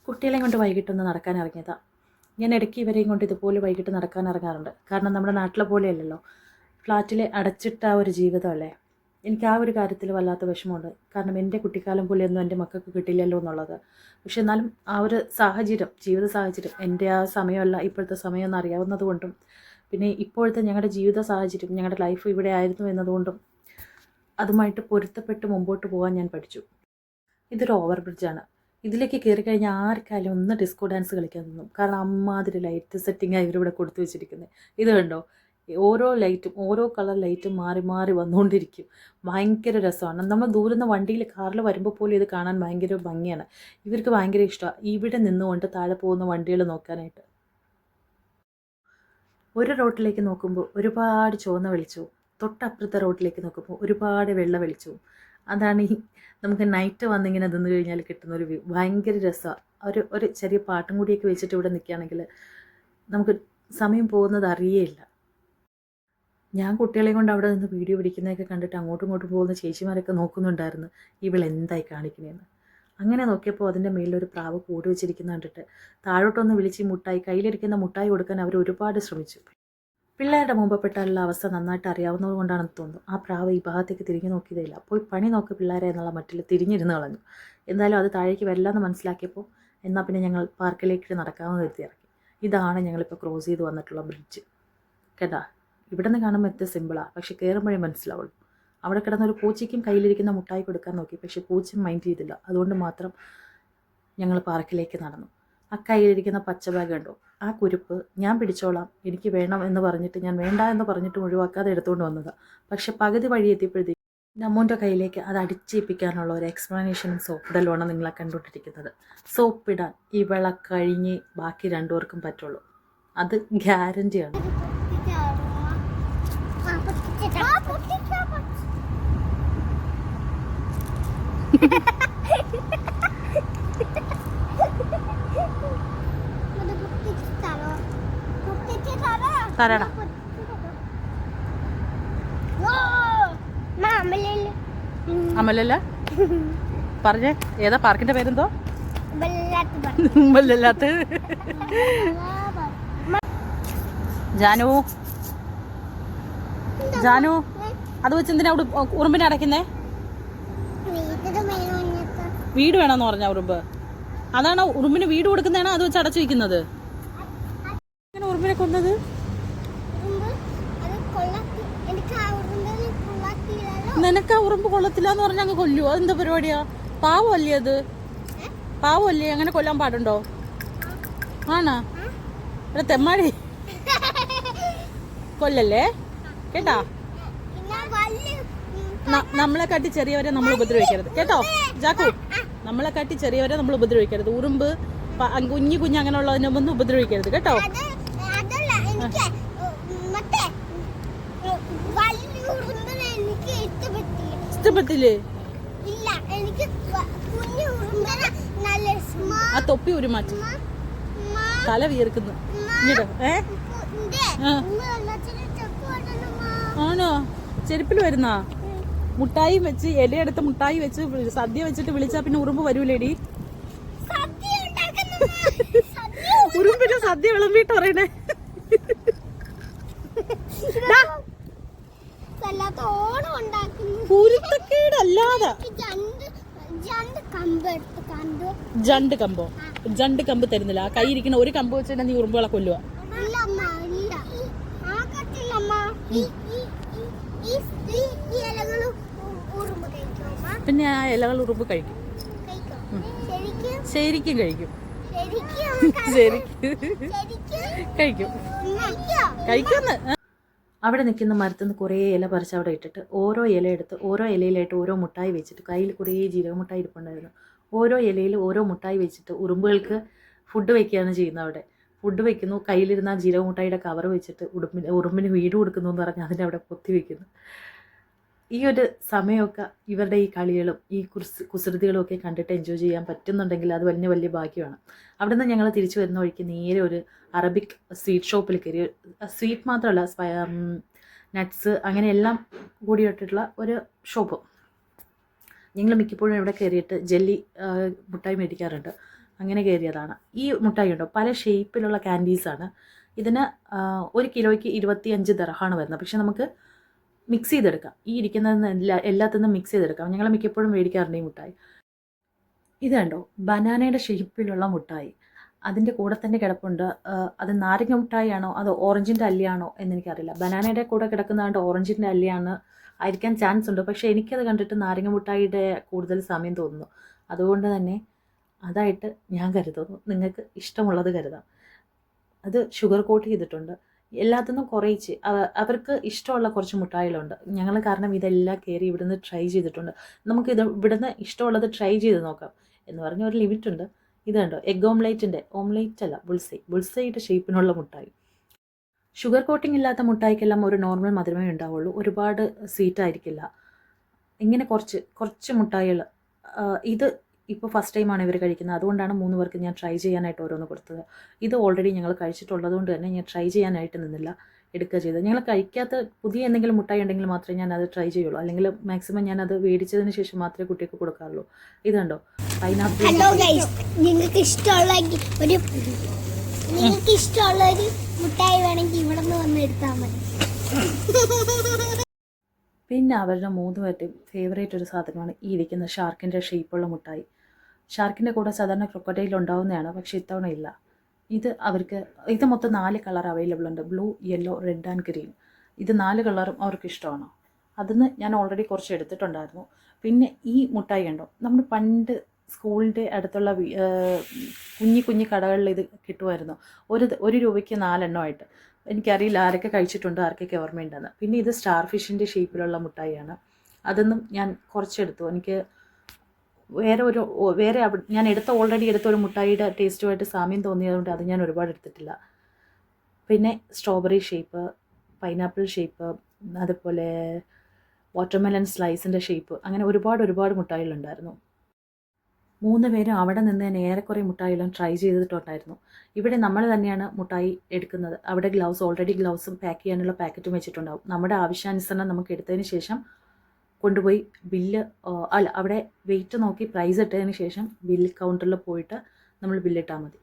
കുട്ടികളെയും കൊണ്ട് വൈകിട്ടൊന്ന് നടക്കാൻ ഇറങ്ങിയതാണ്. ഞാൻ ഇടയ്ക്ക് ഇവരെയും കൊണ്ട് ഇതുപോലെ വൈകിട്ട് നടക്കാൻ ഇറങ്ങാറുണ്ട്. കാരണം നമ്മുടെ നാട്ടിലെ പോലെയല്ലല്ലോ, ഫ്ലാറ്റിൽ അടച്ചിട്ട ആ ഒരു ജീവിതമല്ലേ. എനിക്ക് ആ ഒരു കാര്യത്തിൽ വല്ലാത്ത വിഷമമുണ്ട്. കാരണം എൻ്റെ കുട്ടിക്കാലം പോലെയൊന്നും എൻ്റെ മക്കൾക്ക് കിട്ടില്ലല്ലോ എന്നുള്ളത്. പക്ഷെ എന്നാലും ആ ഒരു സാഹചര്യം, ജീവിത സാഹചര്യം എൻ്റെ ആ സമയമല്ല ഇപ്പോഴത്തെ സമയം എന്ന് അറിയാവുന്നത് കൊണ്ടും, പിന്നെ ഇപ്പോഴത്തെ ഞങ്ങളുടെ ജീവിത സാഹചര്യം, ഞങ്ങളുടെ ലൈഫ് ഇവിടെ ആയിരുന്നു എന്നതുകൊണ്ടും അതുമായിട്ട് പൊരുത്തപ്പെട്ട് മുമ്പോട്ട് പോകാൻ ഞാൻ പഠിച്ചു. ഇതൊരു ഓവർ ബ്രിഡ്ജാണ്. ഇതിലേക്ക് കയറി കഴിഞ്ഞാൽ ആർക്കായാലും ഒന്ന് ഡിസ്കോ ഡാൻസ് കളിക്കാൻ തോന്നും. കാരണം അമ്മാതിരി ലൈറ്റ് സെറ്റിങ്ങാണ് ഇവരിവിടെ കൊടുത്തു വെച്ചിരിക്കുന്നത്. ഇത് കണ്ടോ, ഓരോ ലൈറ്റും ഓരോ കളർ ലൈറ്റും മാറി മാറി വന്നുകൊണ്ടിരിക്കും. ഭയങ്കര രസമാണ്. നമ്മൾ ദൂരെ വണ്ടിയിൽ കാറിൽ വരുമ്പോൾ പോലും ഇത് കാണാൻ ഭയങ്കര ഭംഗിയാണ്. ഇവർക്ക് ഭയങ്കര ഇഷ്ടമാണ് ഇവിടെ നിന്നുകൊണ്ട് താഴെ പോകുന്ന വണ്ടികൾ നോക്കാനായിട്ട്. ഒരു റോട്ടിലേക്ക് നോക്കുമ്പോൾ ഒരുപാട് ചുവന്ന വെളിച്ചവും, തൊട്ടപ്പുറത്തെ റോട്ടിലേക്ക് നോക്കുമ്പോൾ ഒരുപാട് വെള്ള വെളിച്ചവും. അതാണ് ഈ നമുക്ക് നൈറ്റ് വന്നിങ്ങനെ നിന്ന് കഴിഞ്ഞാൽ കിട്ടുന്ന ഒരു വ്യൂ. ഭയങ്കര രസമാണ്. ഒരു ചെറിയ പാട്ടും കൂടിയൊക്കെ വെച്ചിട്ട് ഇവിടെ നിൽക്കുകയാണെങ്കിൽ നമുക്ക് സമയം പോകുന്നത് അറിയേയില്ല. ഞാൻ കുട്ടികളെയും കൊണ്ട് അവിടെ നിന്ന് വീഡിയോ പിടിക്കുന്നതൊക്കെ കണ്ടിട്ട് അങ്ങോട്ടും ഇങ്ങോട്ടും പോകുന്ന ചേച്ചിമാരൊക്കെ നോക്കുന്നുണ്ടായിരുന്നു, ഇവളെന്തായി കാണിക്കണേന്ന്. അങ്ങനെ നോക്കിയപ്പോൾ അതിൻ്റെ മേലിലൊരു പ്രാവ് കൂടി വെച്ചിരിക്കുന്ന കണ്ടിട്ട് താഴോട്ടൊന്ന് വിളിച്ച് മുട്ടായി, കയ്യിലിരിക്കുന്ന മുട്ടായി കൊടുക്കാൻ അവർ ഒരുപാട് ശ്രമിച്ചു. പിള്ളേരുടെ മുമ്പപ്പെട്ടുള്ള അവസ്ഥ നന്നായിട്ട് അറിയാവുന്നത് കൊണ്ടാണെന്ന് തോന്നുന്നു ആ പ്രാവ് ഈ ഭാഗത്തേക്ക് തിരിഞ്ഞു നോക്കിയതേയില്ല. പോയി പണി നോക്കി പിള്ളേരെ എന്നുള്ള മട്ടിൽ തിരിഞ്ഞിരുന്ന് കളഞ്ഞു. എന്തായാലും അത് താഴേക്ക് വരില്ലെന്ന് മനസ്സിലാക്കിയപ്പോൾ എന്നാൽ പിന്നെ ഞങ്ങൾ പാർക്കിലേക്ക് നടക്കാമെന്ന് കരുതി ഇറങ്ങി. ഇതാണ് ഞങ്ങളിപ്പോൾ ക്രോസ് ചെയ്ത് വന്നിട്ടുള്ള ബ്രിഡ്ജ്. കേട്ടാ, ഇവിടെ നിന്ന് കാണുമ്പോൾ എത്ര സിമ്പിളാണ്, പക്ഷെ കയറുമ്പോഴേ മനസ്സിലാവുള്ളൂ. അവിടെ കിടന്നൊരു പൂച്ചയ്ക്കും കയ്യിലിരിക്കുന്ന മുട്ടായി കൊടുക്കാൻ നോക്കി, പക്ഷേ പൂച്ച മൈൻഡ് ചെയ്തില്ല. അതുകൊണ്ട് മാത്രം ഞങ്ങൾ പാർക്കിലേക്ക് നടന്നു. ആ കയ്യിലിരിക്കുന്ന പച്ച ബാഗ് കണ്ടോ, ആ കുരുപ്പ് ഞാൻ പിടിച്ചോളാം, എനിക്ക് വേണം എന്ന് പറഞ്ഞിട്ട് ഞാൻ വേണ്ട എന്ന് പറഞ്ഞിട്ട് ഒഴിവാക്കാതെ എടുത്തുകൊണ്ട് വന്നതാണ്. പക്ഷെ പകുതി വഴി എത്തിയപ്പോഴത്തേക്ക് നമ്മൂൻ്റെ കയ്യിലേക്ക് അത് അടിച്ചേൽപ്പിക്കാനുള്ള ഒരു എക്സ്പ്ലനേഷനും സോപ്പിടലുമാണ് നിങ്ങളെ കണ്ടുകൊണ്ടിരിക്കുന്നത്. സോപ്പിടാൻ ഇവളെ കഴിഞ്ഞ് ബാക്കി രണ്ടുപേർക്കും പറ്റുള്ളൂ, അത് ഗ്യാരൻ്റിയാണ്. തരടാ അമലല്ല പറഞ്ഞേ, ഏതാ പാർക്കിന്റെ പേരെന്തോ? ബല്ലാത്ത്. ജാനു ജാനു അത് വെച്ച് എന്തിനാ ഉറുമ്പിനെ അടയ്ക്കുന്നേ? വീട് വേണമെന്ന് പറഞ്ഞ ഉറുമ്പ്? അതാണോ ഉറുമ്പിന് വീട് കൊടുക്കുന്നതാണോ അത് വെച്ച് അടച്ചു വയ്ക്കുന്നത്? അങ്ങനെ ഉറുമ്പിനെ കൊന്നത്? നിനക്ക് ആ ഉറുമ്പ് കൊള്ളത്തില്ല എന്ന് പറഞ്ഞാൽ അങ്ങ് കൊല്ലുവോ? അതെന്താ പരിപാടിയാ? പാവല്ലേ അത്? പാവല്ലേ? അങ്ങനെ കൊല്ലാൻ പാടുണ്ടോ? ആണോ? അല്ല തെമ്മാടി കൊല്ലല്ലേ കേട്ടാ. നമ്മളെ കാട്ടി ചെറിയവരെ നമ്മൾ ഉപദ്രവിക്കരുത് കേട്ടോ ജാക്കു. നമ്മളെ കാട്ടി ചെറിയവരെ നമ്മൾ ഉപദ്രവിക്കരുത്. ഉറുമ്പ് കുഞ്ഞു അങ്ങനെയുള്ളതിനൊന്നും ഉപദ്രവിക്കരുത് കേട്ടോ. ഇഷ്ടപ്പെട്ടില്ലേ? ആ തൊപ്പി ഒരു മാറ്റി തല വീർക്കുന്നു. ആണോ? ചെരുപ്പിൽ വരുന്നാ? മുട്ടായി വെച്ച് ഇലയെടുത്ത് മുട്ടായി വെച്ച് സദ്യ വെച്ചിട്ട് വിളിച്ചാ പിന്നെ ഉറുമ്പ് വരൂലേടി? ഉറുമ്പിന്റെ സദ്യ വിളമ്പിട്ട് പറയണേ. കുരുത്തക്കേടല്ലാതെ ജണ്ട് കമ്പോ? ജണ്ട് കമ്പ് തരുന്നില്ല. ആ കൈയിരിക്കുന്ന ഒരു കമ്പ് വെച്ചിട്ട് നീ ഉറുമ്പുകളെ കൊല്ലുക? പിന്നെ ആ ഇലകൾ ഉറുമ്പ് കഴിക്കും. ശരിക്കും കഴിക്കും. കഴിക്കും. കഴിക്കുമെന്ന്. അവിടെ നിൽക്കുന്ന മരത്തിൽ നിന്ന് കുറേ ഇല പറിച്ച് അവിടെ ഇട്ടിട്ട് ഓരോ ഇല എടുത്ത് ഓരോ ഇലയിലായിട്ട് ഓരോ മുട്ടായി വെച്ചിട്ട്, കയ്യിൽ കുറേ ജീരക മുട്ടായി ഇരിപ്പുണ്ടായിരുന്നു, ഓരോ ഇലയിൽ ഓരോ മുട്ടായി വെച്ചിട്ട് ഉറുമ്പുകൾക്ക് ഫുഡ് വയ്ക്കുകയാണ് ചെയ്യുന്നത്. അവിടെ ഫുഡ് വയ്ക്കുന്നു, കയ്യിലിരുന്ന ജീരക മുട്ടായിയുടെ കവർ വെച്ചിട്ട് ഉറുമ്പിന് വീട് കൊടുക്കുന്നു എന്ന് പറഞ്ഞ് അതിൻ്റെ അവിടെ പൊത്തി വയ്ക്കുന്നു. ഈ ഒരു സമയമൊക്കെ ഇവരുടെ ഈ കളികളും ഈ കുസൃതികളും ഒക്കെ കണ്ടിട്ട് എൻജോയ് ചെയ്യാൻ പറ്റുന്നുണ്ടെങ്കിൽ അത് വലിയ വലിയ ഭാഗ്യമാണ്. അവിടെ നിന്ന് ഞങ്ങൾ തിരിച്ചു വരുന്ന വഴിക്ക് നേരെ ഒരു അറബിക് സ്വീറ്റ് ഷോപ്പിൽ കയറി. സ്വീറ്റ് മാത്രമല്ല, നട്ട്സ് അങ്ങനെ എല്ലാം കൂടിയിട്ടിട്ടുള്ള ഒരു ഷോപ്പ്. ഞങ്ങൾ മിക്കപ്പോഴും ഇവിടെ കയറിയിട്ട് ജെല്ലി മുട്ടായി മേടിക്കാറുണ്ട്. അങ്ങനെ കയറിയതാണ്. ഈ മുട്ടായി ഉണ്ടോ പല ഷേപ്പിലുള്ള ക്യാൻഡീസാണ്. ഇതിന് 1 കിലോയ്ക്ക് 25 ദിർഹമാണ് വരുന്നത്. പക്ഷെ നമുക്ക് മിക്സ് ചെയ്തെടുക്കാം. ഈ ഇരിക്കുന്നതെന്ന് എല്ലാത്തിനും മിക്സ് ചെയ്തെടുക്കാം. ഞങ്ങൾ മിക്കപ്പോഴും മേടിക്കാറുണ്ട് ഈ മുട്ടായി. ഇത് കണ്ടോ ബനാനയുടെ ഷേപ്പിലുള്ള മുട്ടായി. അതിൻ്റെ കൂടെ തന്നെ കിടപ്പുണ്ട്. അത് നാരങ്ങ മുട്ടായിയാണോ അതോ ഓറഞ്ചിൻ്റെ അല്ലിയാണോ എന്നെനിക്കറിയില്ല. ബനാനയുടെ കൂടെ കിടക്കുന്നതുകൊണ്ട് ഓറഞ്ചിൻ്റെ അല്ലിയാണ് ആയിരിക്കാൻ ചാൻസ് ഉണ്ട്. പക്ഷേ എനിക്കത് കണ്ടിട്ട് നാരങ്ങ മുട്ടായിയുടെ കൂടുതൽ സമയം തോന്നുന്നു. അതുകൊണ്ട് തന്നെ അതായിട്ട് ഞാൻ കരുതുന്നു. നിങ്ങൾക്ക് ഇഷ്ടമുള്ളത് കരുതാം. അത് ഷുഗർ കോട്ട് ചെയ്തിട്ടുണ്ട്. എല്ലാത്തിനും കുറേച്ച് അവർക്ക് ഇഷ്ടമുള്ള കുറച്ച് മുട്ടായികളുണ്ട്. ഞങ്ങൾ കാരണം ഇതെല്ലാം കയറി ഇവിടുന്ന് ട്രൈ ചെയ്തിട്ടുണ്ട്. നമുക്കിത് ഇവിടുന്ന് ഇഷ്ടമുള്ളത് ട്രൈ ചെയ്ത് നോക്കാം എന്ന് പറഞ്ഞ ഒരു ലിമിറ്റുണ്ട്. ഇത് കണ്ടോ എഗ് ഓംലേറ്റ് അല്ല ബുൾസൈയുടെ ഷേപ്പിനുള്ള മുട്ടായി. ഷുഗർ കോട്ടിംഗ് ഇല്ലാത്ത മുട്ടായിക്കെല്ലാം ഒരു നോർമൽ മധുരമേ ഉണ്ടാവുള്ളൂ. ഒരുപാട് സ്വീറ്റ് ആയിരിക്കില്ല. ഇങ്ങനെ കുറച്ച് മുട്ടായികൾ. ഇത് ഇപ്പോൾ ഫസ്റ്റ് ടൈമാണ് ഇവർ കഴിക്കുന്നത്. അതുകൊണ്ടാണ് 3 പേർക്ക് ഞാൻ ട്രൈ ചെയ്യാനായിട്ട് ഓരോന്ന് കൊടുത്തത്. ഇത് ഓൾറെഡി ഞങ്ങൾ കഴിച്ചിട്ടുള്ളത് കൊണ്ട് തന്നെ ഞാൻ ട്രൈ ചെയ്യാനായിട്ട് നിന്നില്ല, എടുക്കുക ചെയ്തത്. ഞങ്ങൾ കഴിക്കാത്ത പുതിയ എന്തെങ്കിലും മുട്ടായി ഉണ്ടെങ്കിൽ മാത്രമേ ഞാൻ അത് ട്രൈ ചെയ്യുള്ളൂ. അല്ലെങ്കിൽ മാക്സിമം ഞാൻ അത് മേടിച്ചതിന് ശേഷം മാത്രമേ കുട്ടിക്ക് കൊടുക്കാറുള്ളൂ. ഇതുണ്ടോ പൈനാപ്പിൾ. നിങ്ങൾക്ക് ഇഷ്ടമുള്ള ഒരു മുട്ടായി വേണമെങ്കിൽ ഇവിടെ നിന്ന് വന്ന് എടുത്താൽ മതി. പിന്നെ അവരുടെ 3 പേരുടെയും ഫേവറേറ്റ് ഒരു സാധനമാണ് ഈ ഇരിക്കുന്ന ഷാർക്കിൻ്റെ ഷേപ്പുള്ള മുട്ടായി. ഷാർക്കിൻ്റെ കൂടെ സാധാരണ ക്രൊക്കഡൈൽ ഉണ്ടാവുന്നതാണ്, പക്ഷേ ഇത്തവണ ഇല്ല. ഇത് മൊത്തം 4 കളർ അവൈലബിൾ ഉണ്ട്. Blue, yellow, red and green. ഇത് 4 കളറും അവർക്ക് ഇഷ്ടമാണ്. അതിന്ന് ഞാൻ ഓൾറെഡി കുറച്ച് എടുത്തിട്ടുണ്ടായിരുന്നു. പിന്നെ ഈ മുട്ടായി ഉണ്ടോ നമ്മൾ പണ്ട് സ്കൂളിൻ്റെ അടുത്തുള്ള കുഞ്ഞി കടകളിൽ ഇത് കിട്ടുമായിരുന്നു. 1 രൂപയ്ക്ക് 4 എണ്ണമായിട്ട്. എനിക്കറിയില്ല ആരൊക്കെ കഴിച്ചിട്ടുണ്ട്, ആർക്കൊക്കെ ഓർമ്മയുണ്ടെന്ന്. പിന്നെ ഇത് സ്റ്റാർ ഫിഷിൻ്റെ ഷേപ്പിലുള്ള മുട്ടായിയാണ്. അതൊന്നും ഞാൻ കുറച്ചെടുത്തു. എനിക്ക് ഞാൻ ഓൾറെഡി എടുത്ത ഒരു മുട്ടായിയുടെ ടേസ്റ്റുമായിട്ട് സാമ്യം തോന്നിയതുകൊണ്ട് അത് ഞാൻ ഒരുപാട് എടുത്തിട്ടില്ല. പിന്നെ സ്ട്രോബെറി ഷേപ്പ്, പൈനാപ്പിൾ ഷേപ്പ്, അതുപോലെ വാട്ടർമെലൺ സ്ലൈസിൻ്റെ ഷേപ്പ്, അങ്ങനെ ഒരുപാട് മുട്ടായികളുണ്ടായിരുന്നു. 3 പേരും അവിടെ നിന്ന് തന്നെ ഏറെക്കുറെ മുട്ടായികളും ട്രൈ ചെയ്തിട്ടുണ്ടായിരുന്നു. ഇവിടെ നമ്മൾ തന്നെയാണ് മുട്ടായി എടുക്കുന്നത്. അവിടെ ഓൾറെഡി ഗ്ലൗസും പാക്ക് ചെയ്യാനുള്ള പാക്കറ്റും വെച്ചിട്ടുണ്ടാവും. നമ്മുടെ ആവശ്യാനുസരണം നമുക്ക് എടുത്തതിന് ശേഷം കൊണ്ടുപോയി അവിടെ വെയിറ്റ് നോക്കി പ്രൈസ് ഇട്ടതിന് ശേഷം ബില്ല് കൗണ്ടറിൽ പോയിട്ട് നമ്മൾ ബില്ലിട്ടാൽ മതി.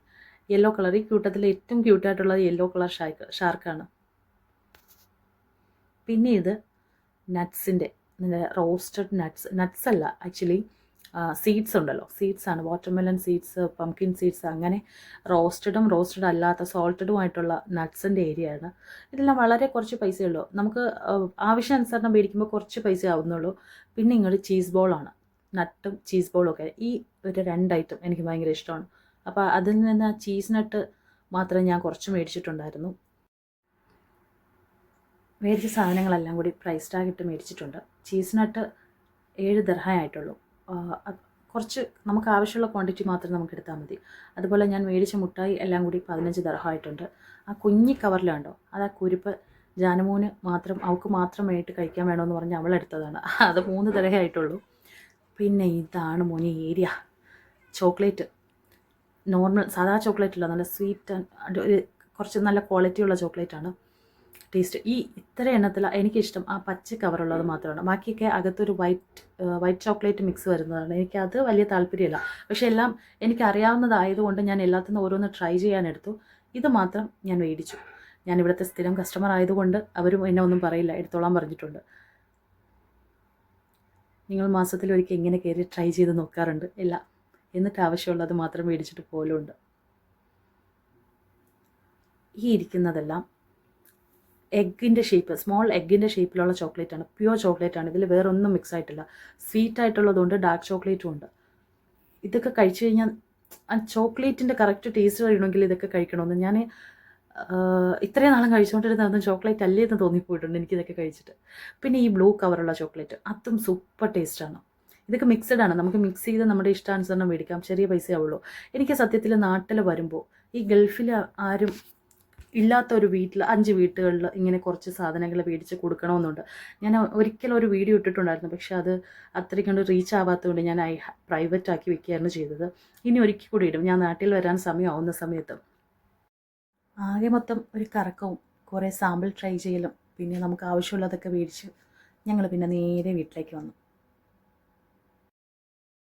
യെല്ലോ കളർ, ഈ കൂട്ടത്തിൽ ഏറ്റവും ക്യൂട്ടായിട്ടുള്ളത് യെല്ലോ കളർ ഷാർക്കാണ്. പിന്നെ ഇത് നട്ട്സിൻ്റെ റോസ്റ്റഡ് നട്ട്സ് അല്ല, ആക്ച്വലി സീഡ്സ് ഉണ്ടല്ലോ, സീഡ്സാണ്. വാട്ടർമെലൺ സീഡ്സ്, പംകിൻ സീഡ്സ്, അങ്ങനെ റോസ്റ്റഡ് അല്ലാത്ത സോൾട്ടഡുമായിട്ടുള്ള നട്ട്സിൻ്റെ ഏരിയയാണ്. ഇതെല്ലാം വളരെ കുറച്ച് പൈസയുള്ളൂ. നമുക്ക് ആവശ്യാനുസരണം മേടിക്കുമ്പോൾ കുറച്ച് പൈസ ആവുന്നുള്ളൂ. പിന്നെ ഇങ്ങോട്ട് ചീസ് ബോളാണ്. നട്ടും ചീസ് ബോളും ഒക്കെ. ഈ ഒരു 2 ഐറ്റം എനിക്ക് ഭയങ്കര ഇഷ്ടമാണ്. അപ്പോൾ അതിൽ നിന്ന് ചീസ് നട്ട് മാത്രം ഞാൻ കുറച്ച് മേടിച്ചിട്ടുണ്ടായിരുന്നു. മേടിച്ച സാധനങ്ങളെല്ലാം കൂടി പ്രൈസ് ടാഗ് ഇട്ട് മേടിച്ചിട്ടുണ്ട്. ചീസ് നട്ട് 7 ദിർഹമായിട്ടുള്ളൂ. കുറച്ച് നമുക്ക് ആവശ്യമുള്ള ക്വാണ്ടിറ്റി മാത്രം നമുക്ക് എടുത്താൽ മതി. അതുപോലെ ഞാൻ മേടിച്ച മുട്ടായി എല്ലാം കൂടി 15 ദിർഹമായിട്ടുണ്ട്. ആ കുഞ്ഞി കവറിലുണ്ടോ അത് ആ കുരുപ്പ് ജാനുമോന് അവൾക്ക് മാത്രമായിട്ട് കഴിക്കാൻ വേണമെന്ന് പറഞ്ഞ് അവളെടുത്തതാണ്. അത് 3 ദിർഹമായിട്ടുള്ളൂ. പിന്നെ ഇതാണ് മോനി ഏരിയ ചോക്ലേറ്റ്. നോർമൽ സാധാ ചോക്ലേറ്റ് അല്ല, നല്ല സ്വീറ്റ് ആൻഡ് കുറച്ച് നല്ല ക്വാളിറ്റിയുള്ള ചോക്ലേറ്റാണ്. ടേസ്റ്റ് ഇത്ര എണ്ണത്തിൽ എനിക്കിഷ്ടം ആ പച്ച കവറുള്ളത് മാത്രമാണ്. ബാക്കിയൊക്കെ അകത്തൊരു വൈറ്റ് ചോക്ലേറ്റ് മിക്സ് വരുന്നതാണ്. എനിക്കത് വലിയ താല്പര്യമില്ല. പക്ഷേ എല്ലാം എനിക്കറിയാവുന്നതായതുകൊണ്ട് ഞാൻ എല്ലാത്തിനും ഓരോന്ന് ട്രൈ ചെയ്യാനെടുത്തു. ഇത് മാത്രം ഞാൻ മേടിച്ചു. ഞാൻ ഇവിടുത്തെ സ്ഥിരം കസ്റ്റമർ ആയതുകൊണ്ട് അവരും എന്നെ ഒന്നും പറയില്ല, എടുത്തോളാൻ പറഞ്ഞിട്ടുണ്ട്. നിങ്ങൾ മാസത്തിലൊരിക്കൽ ഇങ്ങനെ കയറി ട്രൈ ചെയ്ത് നോക്കാറുണ്ട് എല്ലാം, എന്നിട്ട് ആവശ്യമുള്ളത് മാത്രം മേടിച്ചിട്ട് പോലുണ്ട്. ഈ ഇരിക്കുന്നതെല്ലാം സ്മോൾ എഗ്ഗിൻ്റെ ഷേപ്പിലുള്ള ചോക്ലേറ്റാണ്. പ്യുവർ ചോക്ലേറ്റാണ്. ഇതിൽ വേറെ ഒന്നും മിക്സ് ആയിട്ടില്ല. സ്വീറ്റ് ആയിട്ടുള്ളതുകൊണ്ട് ഡാർക്ക് ചോക്ലേറ്റും ഉണ്ട്. ഇതൊക്കെ കഴിച്ചു കഴിഞ്ഞാൽ ആ ചോക്ലേറ്റിൻ്റെ കറക്റ്റ് ടേസ്റ്റ് അറിയണമെങ്കിൽ ഇതൊക്കെ കഴിക്കണമെന്ന് ഞാൻ ഇത്രയും നാളും കഴിച്ചുകൊണ്ടിരുന്നതൊന്നും ചോക്ലേറ്റ് അല്ലേ എന്ന് തോന്നിപ്പോയിട്ടുണ്ട് എനിക്കിതൊക്കെ കഴിച്ചിട്ട്. പിന്നെ ഈ ബ്ലൂ കവറുള്ള ചോക്ലേറ്റ്, അതും സൂപ്പർ ടേസ്റ്റാണ്. ഇതൊക്കെ മിക്സഡ് ആണ്. നമുക്ക് മിക്സ് ചെയ്ത് നമ്മുടെ ഇഷ്ടാനുസരണം മേടിക്കാം. ചെറിയ പൈസയാവുള്ളൂ. എനിക്ക് സത്യത്തിൽ നാട്ടിൽ വരുമ്പോൾ ഈ ഗൾഫിൽ ആരും ഇല്ലാത്ത ഒരു 5 വീട്ടുകളിൽ ഇങ്ങനെ കുറച്ച് സാധനങ്ങൾ മേടിച്ച് കൊടുക്കണമെന്നുണ്ട്. ഞാൻ ഒരിക്കലും ഒരു വീഡിയോ ഇട്ടിട്ടുണ്ടായിരുന്നു. പക്ഷേ അത് അത്രയ്ക്കൊണ്ട് റീച്ച് ആവാത്തതുകൊണ്ട് ഞാൻ പ്രൈവറ്റ് ആക്കി വെക്കുകയാണ് ചെയ്തത്. ഇനി ഒരിക്കൽ കൂടി ഇടും, ഞാൻ നാട്ടിൽ വരാൻ സമയമാവുന്ന സമയത്ത്. ആകെ മൊത്തം ഒരു കറക്കവും കുറേ സാമ്പിൾ ട്രൈ ചെയ്യലും പിന്നെ നമുക്ക് ആവശ്യമുള്ളതൊക്കെ മേടിച്ച് ഞങ്ങൾ പിന്നെ നേരെ വീട്ടിലേക്ക് വന്നു.